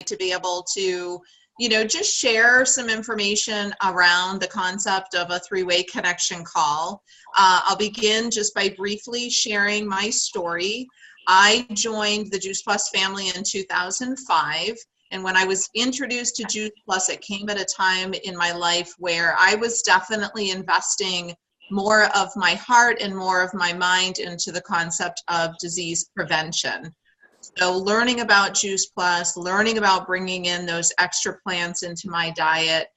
to be able to, just share some information around the concept of a three-way connection call. I'll begin just by briefly sharing my story. I joined the Juice Plus family in 2005. And when I was introduced to Juice Plus, it came at a time in my life where I was definitely investing more of my heart and more of my mind into the concept of disease prevention. So learning about Juice Plus, learning about bringing in those extra plants into my diet,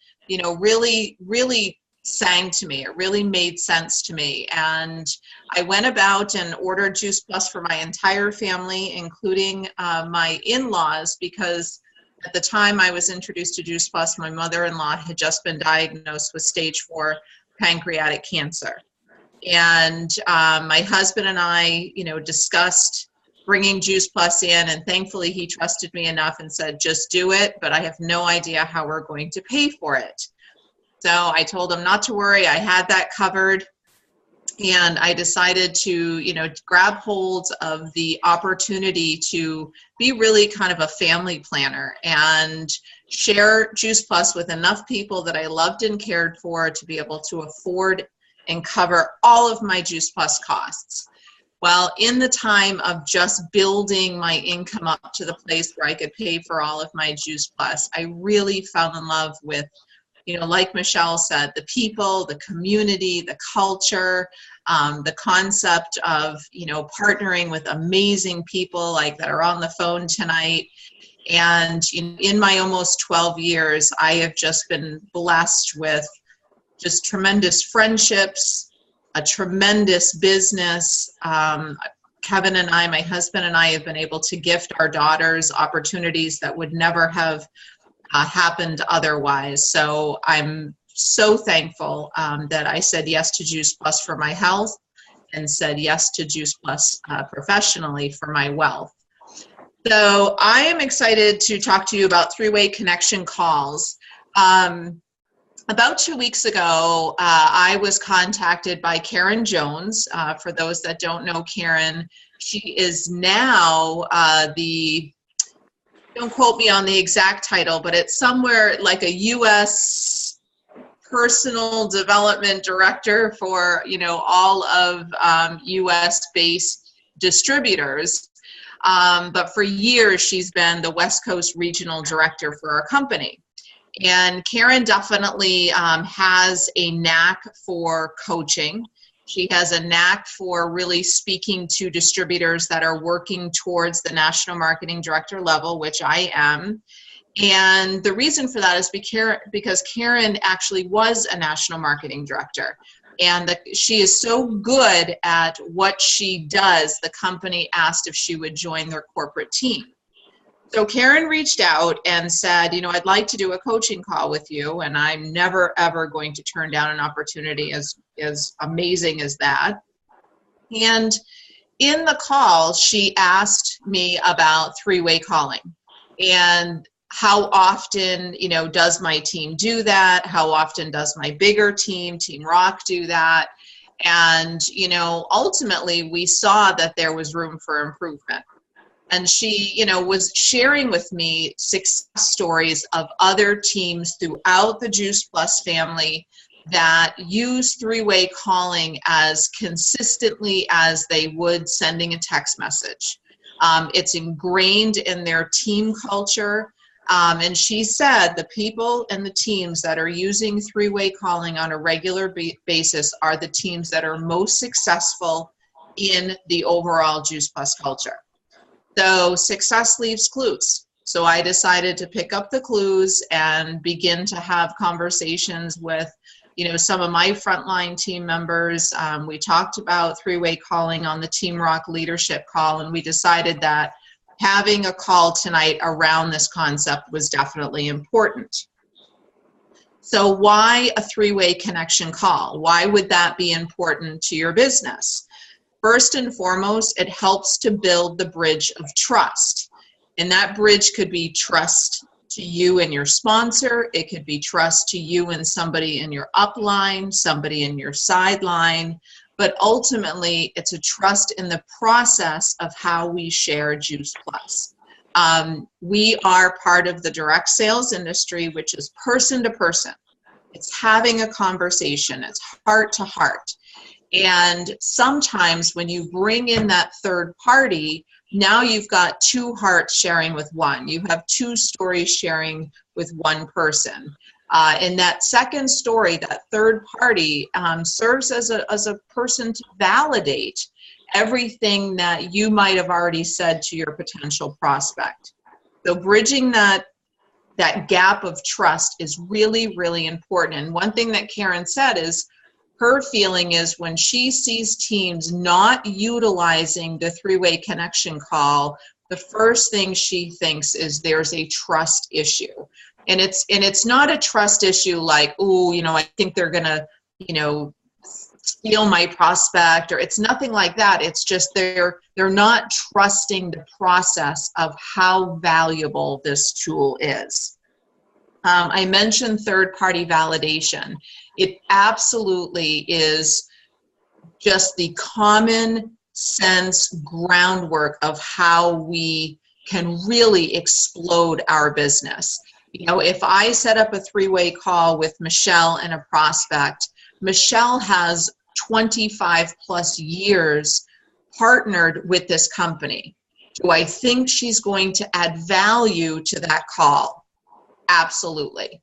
really sang to me. It really made sense to me. And I went about and ordered Juice Plus for my entire family, including my in-laws, because at the time I was introduced to Juice Plus, my mother-in-law had just been diagnosed with stage 4 pancreatic cancer. And my husband and I, discussed bringing Juice Plus in, and thankfully he trusted me enough and said, just do it, but I have no idea how we're going to pay for it. So I told him not to worry, I had that covered. And I decided to, grab hold of the opportunity to be really kind of a family planner and share Juice Plus with enough people that I loved and cared for to be able to afford and cover all of my Juice Plus costs. Well, in the time of just building my income up to the place where I could pay for all of my Juice Plus, I really fell in love with, like Michelle said, the people, the community, the culture, the concept of, partnering with amazing people like that are on the phone tonight. And in my almost 12 years, I have just been blessed with just tremendous friendships, a tremendous business. Kevin and I, my husband and I, have been able to gift our daughters opportunities that would never have happened otherwise. So I'm so thankful that I said yes to Juice Plus for my health and said yes to Juice Plus professionally for my wealth. So I am excited to talk to you about three-way connection calls. About 2 weeks ago, I was contacted by Karen Jones. For those that don't know Karen, she is now don't quote me on the exact title, but it's somewhere like a U.S. personal development director for, all of U.S.-based distributors. But for years, she's been the West Coast regional director for our company. And Karen definitely has a knack for coaching. She has a knack for really speaking to distributors that are working towards the national marketing director level, which I am. And the reason for that is because Karen actually was a national marketing director. And she is so good at what she does, the company asked if she would join their corporate team. So Karen reached out and said, I'd like to do a coaching call with you, and I'm never, ever going to turn down an opportunity as amazing as that. And in the call, she asked me about three-way calling and how often, does my team do that? How often does my bigger team, Team Rock, do that? And, ultimately we saw that there was room for improvement. And she, was sharing with me success stories of other teams throughout the Juice Plus family that use three-way calling as consistently as they would sending a text message. It's ingrained in their team culture. And she said the people and the teams that are using three-way calling on a regular basis are the teams that are most successful in the overall Juice Plus culture. So success leaves clues. So I decided to pick up the clues and begin to have conversations with, some of my frontline team members. We talked about three-way calling on the Team Rock leadership call, and we decided that having a call tonight around this concept was definitely important. So why a three-way connection call? Why would that be important to your business? First and foremost, it helps to build the bridge of trust. And that bridge could be trust to you and your sponsor. It could be trust to you and somebody in your upline, somebody in your sideline. But ultimately, it's a trust in the process of how we share Juice Plus. We are part of the direct sales industry, which is person to person. It's having a conversation. It's heart to heart. And sometimes when you bring in that third party, now you've got two hearts sharing with one. You have two stories sharing with one person. And that second story, that third party, serves as a person to validate everything that you might have already said to your potential prospect. So bridging that gap of trust is really, really important. And one thing that Karen said is, her feeling is when she sees teams not utilizing the three-way connection call, the first thing she thinks is there's a trust issue. And it's not a trust issue like, oh, I think they're gonna, steal my prospect, or it's nothing like that. It's just they're not trusting the process of how valuable this tool is. I mentioned third-party validation. It absolutely is just the common sense groundwork of how we can really explode our business. If I set up a three-way call with Michelle and a prospect, Michelle has 25 plus years partnered with this company. Do I think she's going to add value to that call? Absolutely.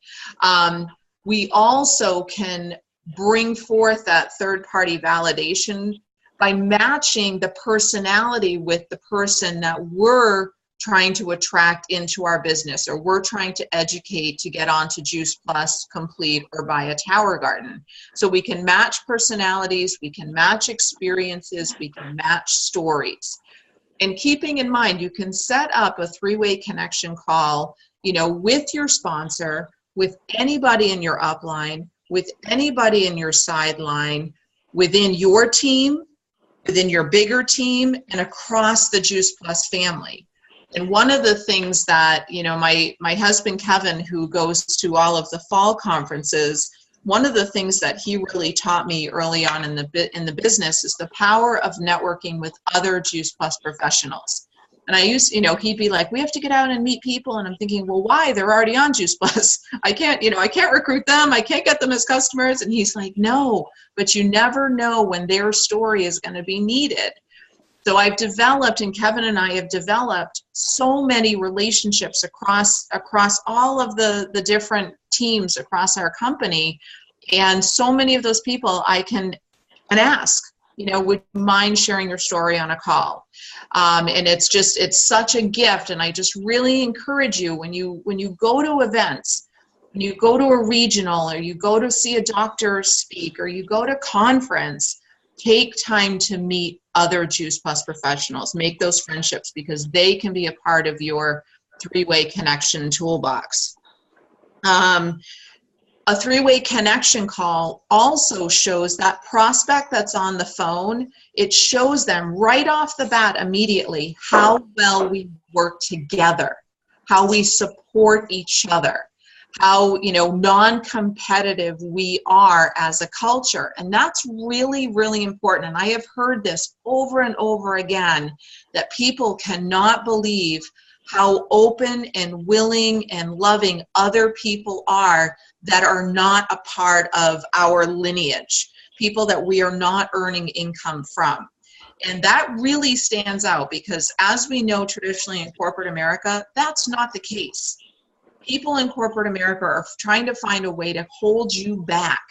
We also can bring forth that third-party validation by matching the personality with the person that we're trying to attract into our business, or we're trying to educate to get onto Juice Plus, Complete, or buy a Tower Garden. So we can match personalities, we can match experiences, we can match stories. And keeping in mind, you can set up a three-way connection call, with your sponsor, with anybody in your upline, with anybody in your sideline, within your team, within your bigger team, and across the Juice Plus family. And one of the things that, my husband, Kevin, who goes to all of the fall conferences, one of the things that he really taught me early on in the business is the power of networking with other Juice Plus professionals. And I used, he'd be like, we have to get out and meet people. And I'm thinking, well, why? They're already on Juice Plus. I can't recruit them. I can't get them as customers. And he's like, no, but you never know when their story is going to be needed. So I've developed, and Kevin and I have developed so many relationships across all of the different teams across our company. And so many of those people I can ask, would you mind sharing your story on a call? And it's such a gift. And I just really encourage you, when you go to events, when you go to a regional, or you go to see a doctor speak, or you go to conference, take time to meet other Juice Plus professionals, make those friendships, because they can be a part of your three-way connection toolbox. A three-way connection call also shows that prospect that's on the phone, it shows them right off the bat immediately how well we work together, how we support each other, how non-competitive we are as a culture. And that's really, really important. And I have heard this over and over again, that people cannot believe how open and willing and loving other people are that are not a part of our lineage, people that we are not earning income from. And that really stands out, because as we know traditionally in corporate America, that's not the case. People in corporate America are trying to find a way to hold you back,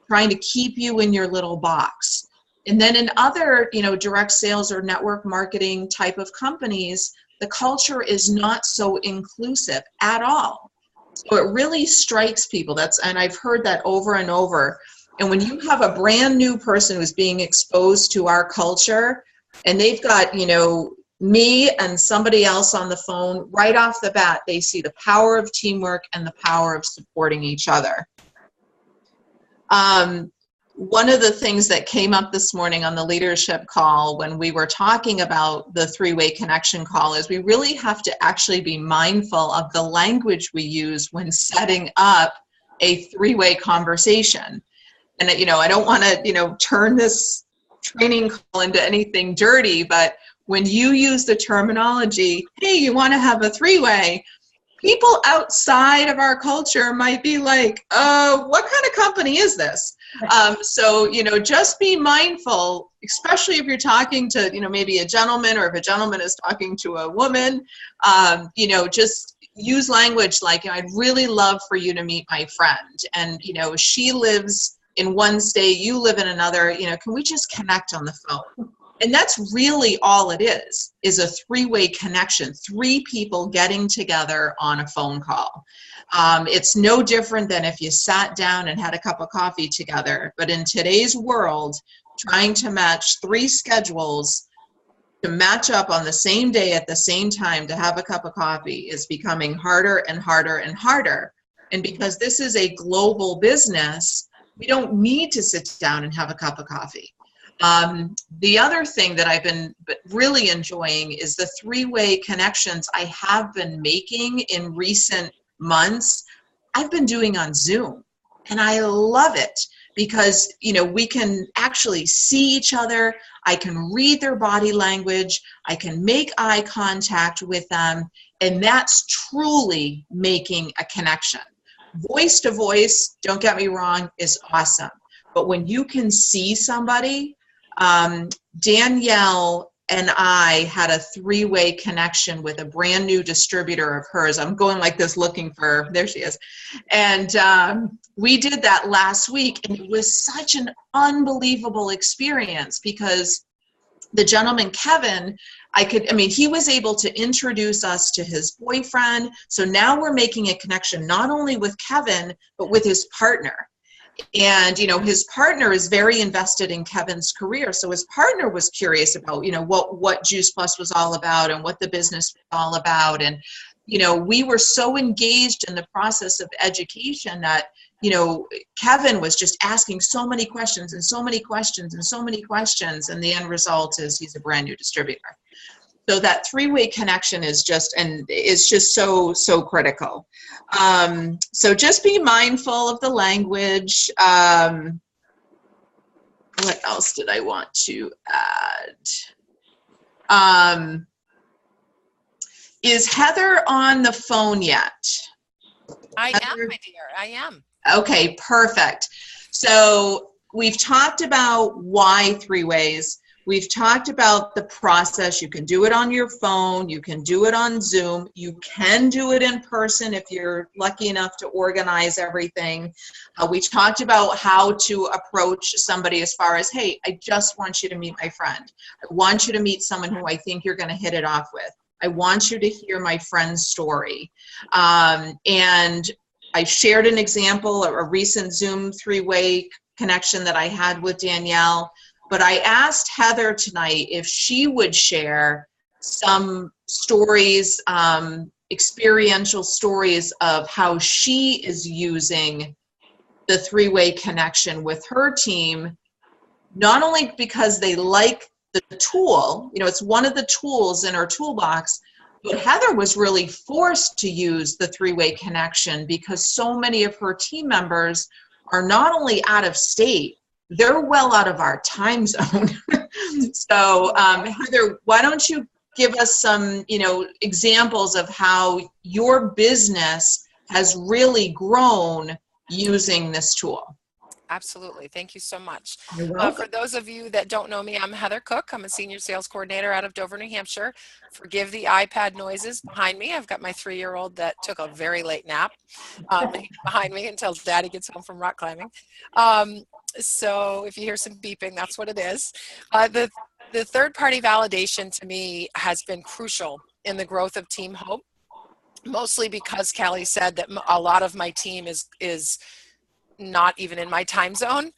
trying to keep you in your little box. And then in other, direct sales or network marketing type of companies, the culture is not so inclusive at all. So it really strikes people. And I've heard that over and over. And when you have a brand new person who's being exposed to our culture, and they've got, me and somebody else on the phone, right off the bat, they see the power of teamwork and the power of supporting each other. One of the things that came up this morning on the leadership call when we were talking about the three-way connection call is we really have to actually be mindful of the language we use when setting up a three-way conversation. And, I don't want to, turn this training call into anything dirty, but when you use the terminology, hey, you want to have a three-way, people outside of our culture might be like, what kind of company is this? So, just be mindful, especially if you're talking to, maybe a gentleman, or if a gentleman is talking to a woman, just use language like, I'd really love for you to meet my friend. And, she lives in one state, you live in another, can we just connect on the phone? And that's really all it is a three-way connection, three people getting together on a phone call. It's no different than if you sat down and had a cup of coffee together. But in today's world, trying to match three schedules to match up on the same day at the same time to have a cup of coffee is becoming harder and harder and harder. And because this is a global business, we don't need to sit down and have a cup of coffee. The other thing that I've been really enjoying is the three-way connections I have been making in recent months. I've been doing on Zoom, and I love it because, we can actually see each other. I can read their body language. I can make eye contact with them, and that's truly making a connection. Voice to voice, don't get me wrong, is awesome. But when you can see somebody, Danielle and I had a three-way connection with a brand new distributor of hers. I'm going like this looking for, there she is. And we did that last week, and it was such an unbelievable experience because the gentleman, Kevin, he was able to introduce us to his boyfriend. So now we're making a connection not only with Kevin, but with his partner. And, his partner is very invested in Kevin's career. So his partner was curious about, what Juice Plus was all about and what the business was all about. And, we were so engaged in the process of education that, Kevin was just asking so many questions and so many questions and so many questions. And the end result is he's a brand new distributor. So that three-way connection is just so critical. So just be mindful of the language. What else did I want to add? Is Heather on the phone yet? I Heather? am, my dear, I am. Okay, perfect. So we've talked about why three ways. We've talked about the process. You can do it on your phone. You can do it on Zoom. You can do it in person if you're lucky enough to organize everything. We talked about how to approach somebody as far as, hey, I just want you to meet my friend. I want you to meet someone who I think you're going to hit it off with. I want you to hear my friend's story. And I shared an example, a recent Zoom three-way connection that I had with Danielle. But I asked Heather tonight if she would share some stories, experiential stories of how she is using the three-way connection with her team, not only because they like the tool, it's one of the tools in her toolbox, but Heather was really forced to use the three-way connection because so many of her team members are not only out of state, they're well out of our time zone. So Heather, why don't you give us some, examples of how your business has really grown using this tool? Absolutely. Thank you so much. You're welcome. For those of you that don't know me, I'm Heather Cook. I'm a senior sales coordinator out of Dover, New Hampshire. Forgive the iPad noises behind me. I've got my 3-year-old that took a very late nap behind me until Daddy gets home from rock climbing. So if you hear some beeping, that's what it is. The third-party validation to me has been crucial in the growth of Team Hope, mostly because Kellie said that a lot of my team is not even in my time zone.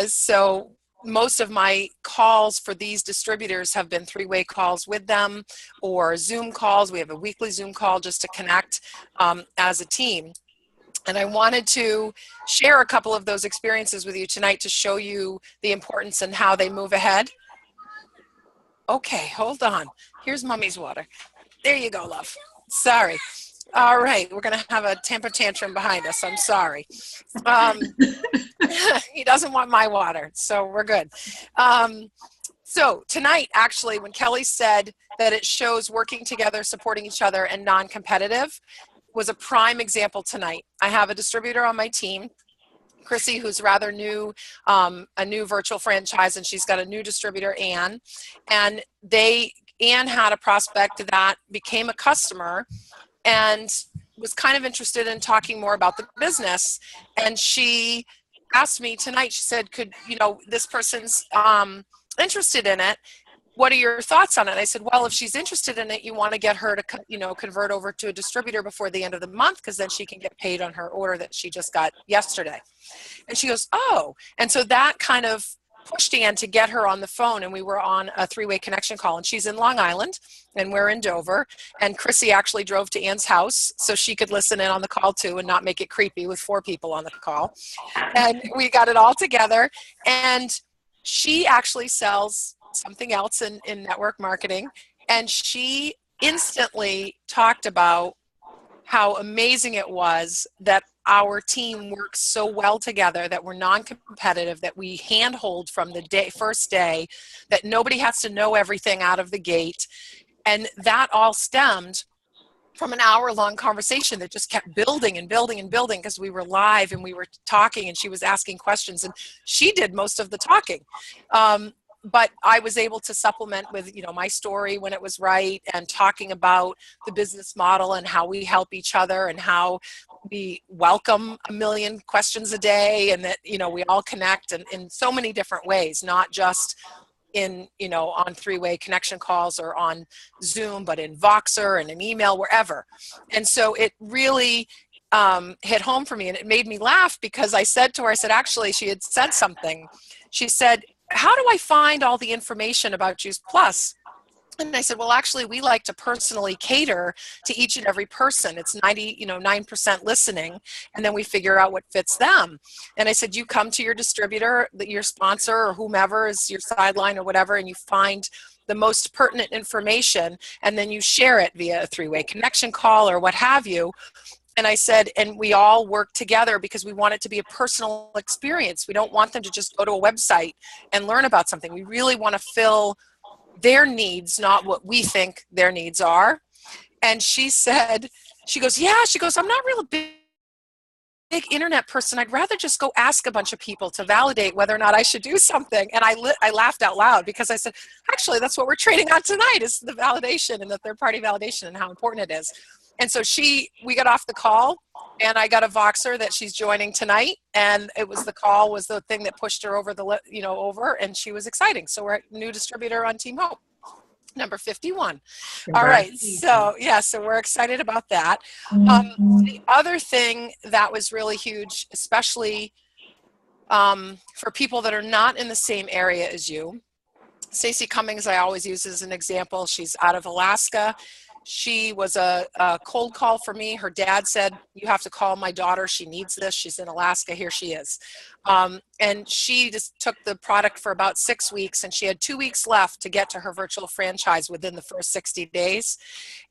So most of my calls for these distributors have been three-way calls with them or Zoom calls. We have a weekly Zoom call just to connect as a team. And I wanted to share a couple of those experiences with you tonight to show you the importance and how they move ahead. Okay, hold on. Here's Mommy's water. There you go, love. Sorry. All right, we're going to have a temper tantrum behind us. I'm sorry. He doesn't want my water, so we're good. So tonight, actually, when Kelly said that it shows working together, supporting each other, and non-competitive, was a prime example tonight. I have a distributor on my team, Chrissy, who's rather new, a new virtual franchise, and she's got a new distributor, Ann. And Ann had a prospect that became a customer and was kind of interested in talking more about the business. And she asked me tonight, she said, this person's interested in it. What are your thoughts on it? And I said, well, if she's interested in it, you want to get her to, convert over to a distributor before the end of the month, because then she can get paid on her order that she just got yesterday. And she goes, oh. And so that kind of pushed Ann to get her on the phone, and we were on a three-way connection call. And she's in Long Island, and we're in Dover. And Chrissy actually drove to Ann's house so she could listen in on the call too and not make it creepy with 4 people on the call. And we got it all together. And she actually sells something else in network marketing, and she instantly talked about how amazing it was that our team works so well together, that we're non-competitive, that we handhold from the first day, that nobody has to know everything out of the gate. And that all stemmed from an hour-long conversation that just kept building and building and building, because we were live and we were talking and she was asking questions and she did most of the talking. But I was able to supplement with, my story when it was right, and talking about the business model and how we help each other and how we welcome 1 million questions a day, and that, we all connect in so many different ways, not just on three-way connection calls or on Zoom, but in Voxer and an email, wherever. And so it really hit home for me, and it made me laugh, because I said to her, actually, she had said something. She said, how do I find all the information about Juice Plus? And I said, well, actually, we like to personally cater to each and every person. It's 9% listening, and then we figure out what fits them. And I said, you come to your distributor, your sponsor, or whomever is your sideline or whatever, and you find the most pertinent information, and then you share it via a three-way connection call or what have you. And I said, and we all work together because we want it to be a personal experience. We don't want them to just go to a website and learn about something. We really want to fill their needs, not what we think their needs are. And she said, she goes, I'm not really big internet person. I'd rather just go ask a bunch of people to validate whether or not I should do something. And I laughed out loud, because I said, actually, that's what we're training on tonight, is the validation and the third-party validation and how important it is. And so we got off the call, and I got a Voxer that she's joining tonight, and the thing that pushed her over over, and she was exciting. So we're a new distributor on Team Hope, number 51. All right. So so we're excited about that. The other thing that was really huge, especially for people that are not in the same area as you, Stacey Cummings, I always use as an example. She's out of Alaska. She was a cold call for me. Her dad said, you have to call my daughter. She needs this. She's in Alaska. Here she is. And she just took the product for about 6 weeks, and she had 2 weeks left to get to her virtual franchise within the first 60 days.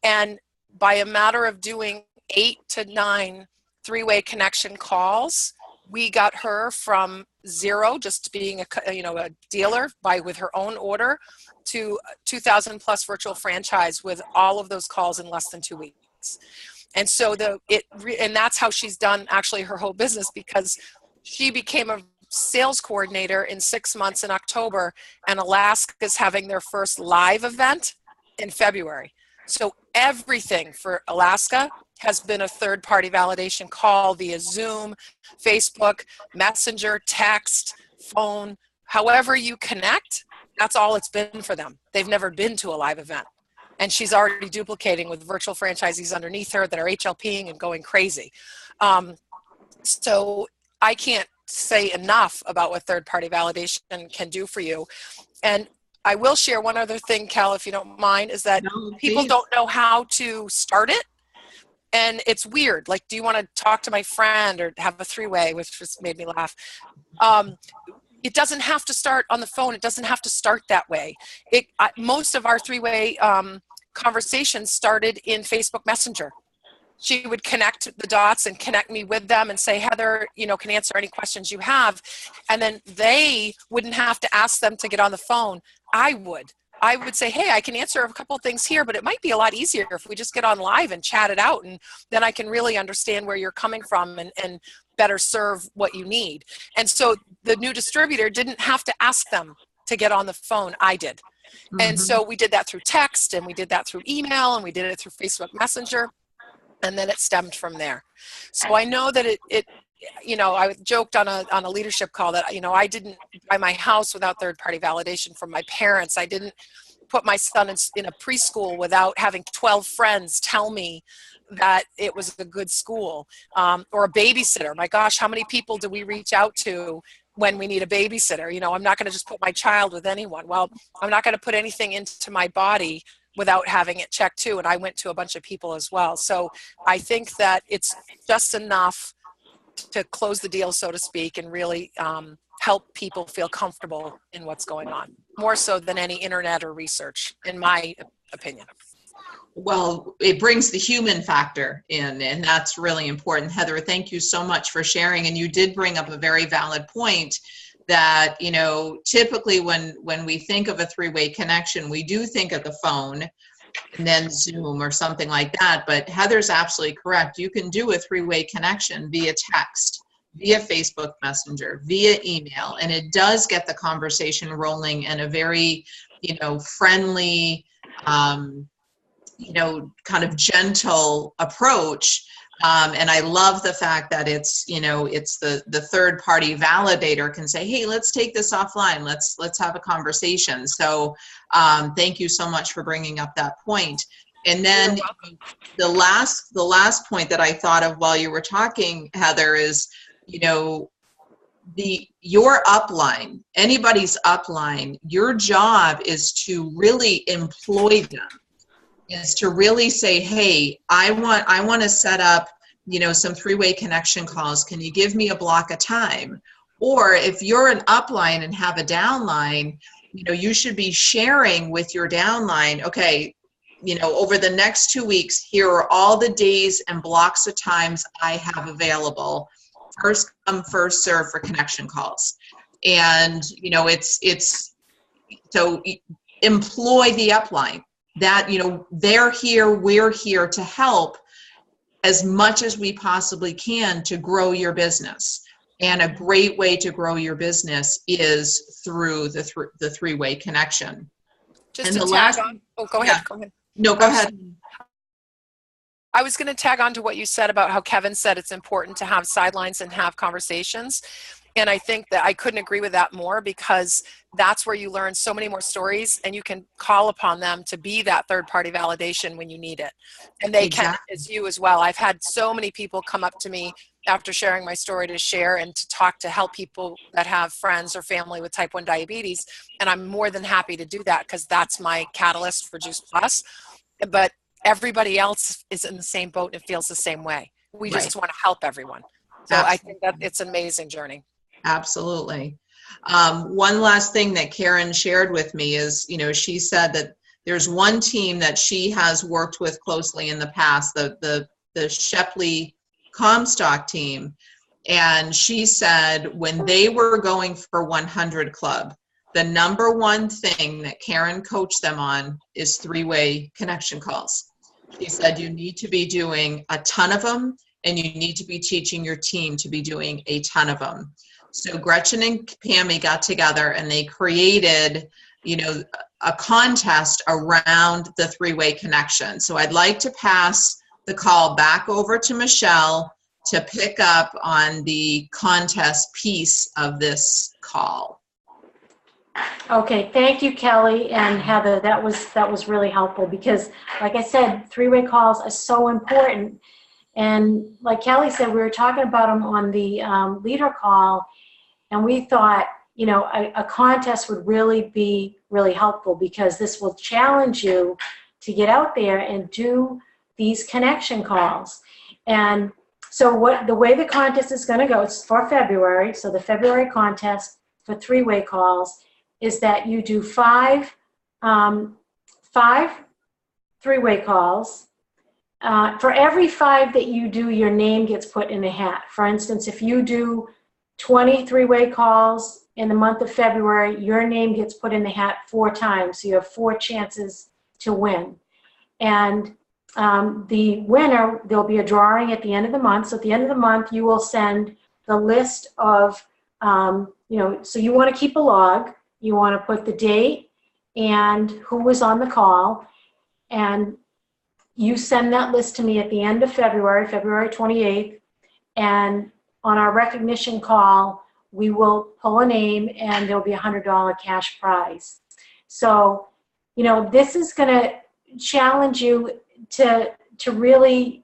And by a matter of doing 8 to 9 three-way connection calls, we got her from zero, just being a dealer with her own order, to 2,000 plus virtual franchise with all of those calls in less than 2 weeks. And so and that's how she's done actually her whole business, because she became a sales coordinator in 6 months in October, and Alaska's having their first live event in February. So everything for Alaska has been a third-party validation call via Zoom, Facebook, Messenger, text, phone, however you connect. That's all it's been for them. They've never been to a live event. And she's already duplicating with virtual franchisees underneath her that are HLPing and going crazy. So I can't say enough about what third-party validation can do for you. And I will share one other thing, Cal, if you don't mind, is that people don't know how to start it. And it's weird. Like, do you want to talk to my friend or have a three-way, which just made me laugh. It doesn't have to start on the phone. It doesn't have to start that way. Most of our three-way conversations started in Facebook Messenger. She would connect the dots and connect me with them and say, Heather, can answer any questions you have. And then they wouldn't have to ask them to get on the phone. I would say, hey, I can answer a couple things here, but it might be a lot easier if we just get on live and chat it out, and then I can really understand where you're coming from and better serve what you need. And so the new distributor didn't have to ask them to get on the phone. I did. And so we did that through text, and we did that through email, and we did it through Facebook Messenger, and then it stemmed from there. So I know that it I joked on a leadership call that, I didn't buy my house without third-party validation from my parents. I didn't put my son in a preschool without having 12 friends tell me that it was a good school, or a babysitter. My gosh, how many people do we reach out to when we need a babysitter? I'm not going to just put my child with anyone. Well, I'm not going to put anything into my body without having it checked too. And I went to a bunch of people as well. So I think that it's just enough to close the deal, so to speak, and really help people feel comfortable in what's going on, more so than any internet or research, in my opinion. Well, it brings the human factor in, and that's really important. Heather, thank you so much for sharing. And you did bring up a very valid point that, typically when we think of a three-way connection, we do think of the phone and then Zoom or something like that. But Heather's absolutely correct. You can do a three-way connection via text, via Facebook Messenger, via email, and it does get the conversation rolling in a very, friendly, kind of gentle approach. And I love the fact that it's the third party validator can say, hey, let's take this offline. Let's have a conversation. So thank you so much for bringing up that point. And then the last point that I thought of while you were talking, Heather, is, your upline, anybody's upline, your job is to really employ them. Is to really say, hey, I want to set up, some three-way connection calls. Can you give me a block of time? Or if you're an upline and have a downline, you should be sharing with your downline, okay, over the next 2 weeks, here are all the days and blocks of times I have available. First come, first serve for connection calls. And, it's so employ the upline. That, they're here, we're here to help as much as we possibly can to grow your business. And a great way to grow your business is through the three-way connection. Just and to tag on. Oh, go ahead. Yeah. Go ahead. No, go ahead. I was going to tag on to what you said about how Kevin said it's important to have sidelines and have conversations. And I think that I couldn't agree with that more, because that's where you learn so many more stories, and you can call upon them to be that third-party validation when you need it. And they can, as you as well. I've had so many people come up to me after sharing my story to share and to talk, to help people that have friends or family with type 1 diabetes. And I'm more than happy to do that, because that's my catalyst for Juice Plus. But everybody else is in the same boat and feels the same way. We just want to help everyone. So absolutely. I think that it's an amazing journey. Absolutely. One last thing that Karen shared with me is, she said that there's one team that she has worked with closely in the past, the Shepley Comstock team. And she said when they were going for 100 Club, the number one thing that Karen coached them on is three-way connection calls. She said you need to be doing a ton of them, and you need to be teaching your team to be doing a ton of them. So Gretchen and Pammy got together and they created, a contest around the three-way connection. So I'd like to pass the call back over to Michelle to pick up on the contest piece of this call. Okay, thank you, Kelly and Heather. That was really helpful, because, like I said, three-way calls are so important. And like Kelly said, we were talking about them on the leader call, and we thought, a contest would really be really helpful, because this will challenge you to get out there and do these connection calls. And so the way the contest is going to go, it's for February. So the February contest for three-way calls is that you do five three-way calls. For every 5 that you do, your name gets put in a hat. For instance, if you do 20 three-way calls in the month of February, your name gets put in the hat 4 times. So you have 4 chances to win. And the winner, there'll be a drawing at the end of the month. So at the end of the month, you will send the list of, so you want to keep a log. You want to put the date and who was on the call. And you send that list to me at the end of February, February 28th. And on our recognition call, we will pull a name and there'll be a $100 cash prize. So, this is going to challenge you to really,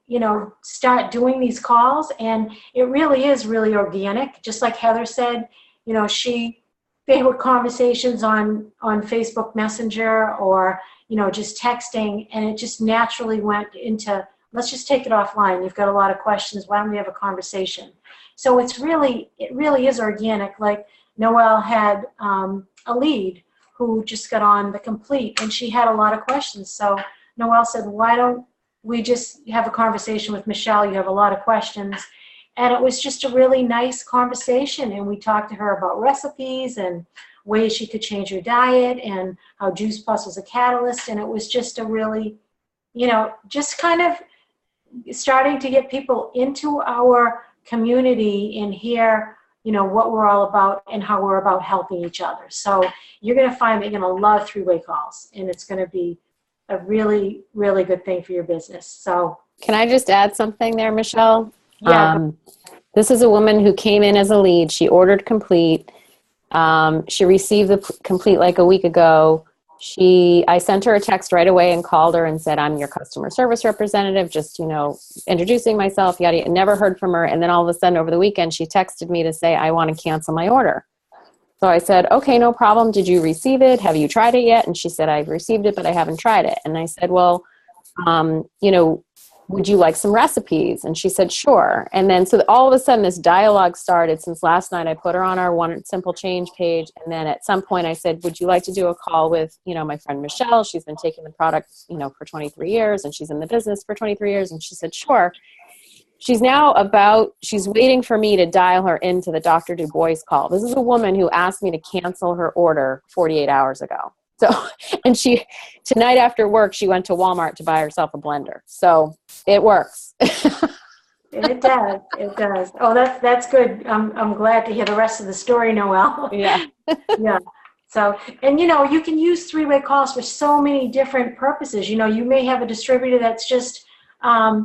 start doing these calls. And it really is really organic. Just like Heather said, they were conversations on Facebook Messenger or, just texting, and it just naturally went into, let's just take it offline. You've got a lot of questions. Why don't we have a conversation? So it really is organic. Like Noelle had a lead who just got on the Complete, and she had a lot of questions. So Noelle said, why don't we just have a conversation with Michelle? You have a lot of questions. And it was just a really nice conversation. And we talked to her about recipes and ways she could change her diet and how Juice Plus was a catalyst. And it was just a really, just kind of starting to get people into our community and hear, what we're all about and how we're about helping each other. So you're going to find that you're going to love 3-way calls, and it's going to be a really, really good thing for your business. So can I just add something there, Michelle? Yeah. This is a woman who came in as a lead. She ordered Complete. She received the Complete like a week ago. I sent her a text right away and called her and said, I'm your customer service representative, just, introducing myself, yada, yada. Never heard from her. And then all of a sudden over the weekend, she texted me to say, I want to cancel my order. So I said, okay, no problem. Did you receive it? Have you tried it yet? And she said, I've received it, but I haven't tried it. And I said, well, would you like some recipes? And she said, sure. And then so all of a sudden this dialogue started. Since last night I put her on our One Simple Change page. And then at some point I said, would you like to do a call with, my friend Michelle? She's been taking the product, for 23 years and she's in the business for 23 years. And she said, sure. She's waiting for me to dial her into the Dr. Du Bois call. This is a woman who asked me to cancel her order 48 hours ago. So, and tonight after work, she went to Walmart to buy herself a blender. So it works. It does. It does. Oh, that's good. I'm glad to hear the rest of the story, Noelle. Yeah. Yeah. So, and you can use 3-way calls for so many different purposes. You may have a distributor that's just, a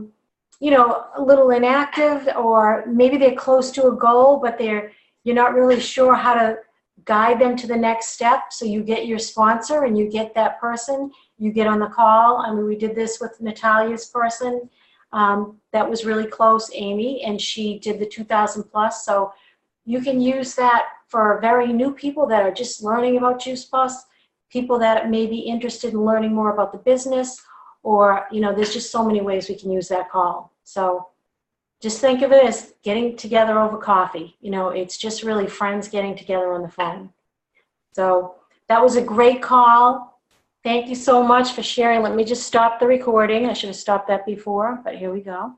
little inactive, or maybe they're close to a goal, but you're not really sure how to guide them to the next step. So you get your sponsor and you get that person, you get on the call. I mean, we did this with Natalia's person that was really close, Amy, and she did the 2,000 plus. So you can use that for very new people that are just learning about Juice Plus, people that may be interested in learning more about the business, or, there's just so many ways we can use that call. So just think of it as getting together over coffee. It's just really friends getting together on the phone. So that was a great call. Thank you so much for sharing. Let me just stop the recording. I should have stopped that before, but here we go.